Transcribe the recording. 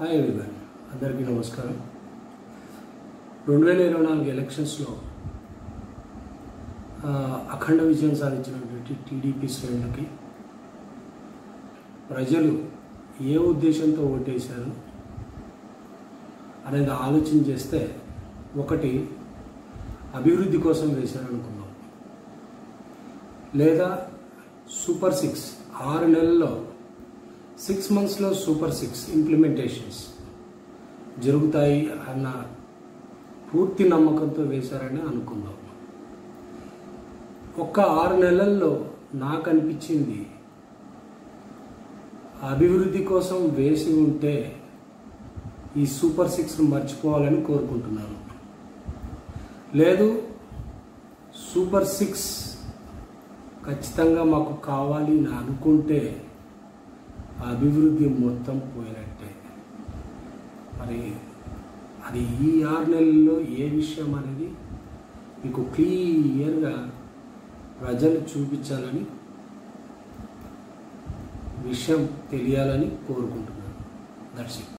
Hi everyone, అందరికీ నమస్కారం. 2024 ఎలక్షన్స్లో అఖండ విజయం సాధించినటువంటి టీడీపీ శ్రేణులకి ప్రజలు ఏ ఉద్దేశంతో ఓటేశారు అనేది ఆలోచన చేస్తే, ఒకటి అభివృద్ధి కోసం వేశారనుకున్నాం, లేదా సూపర్ 6 6 నెలల్లో 6 monthsలో సూపర్ 6 ఇంప్లిమెంటేషన్స్ జరుగుతాయి అన్న పూర్తి నమ్మకంతో వేశారని అనుకుందాం. ఒక్క 6 నెలల్లో నాకు అనిపించింది, అభివృద్ధి కోసం వేసి ఉంటే ఈ సూపర్ 6 మర్చిపోవాలని కోరుకుంటున్నాను. లేదు, సూపర్ 6 ఖచ్చితంగా మాకు కావాలి అని అనుకుంటే అభివృద్ధి మొత్తం పోయినట్టే. మరి అది ఈ 6 నెలల్లో ఏ విషయం అనేది మీకు క్లియర్గా ప్రజలు చూపించాలని, విషయం తెలియాలని కోరుకుంటున్నాను. That's it.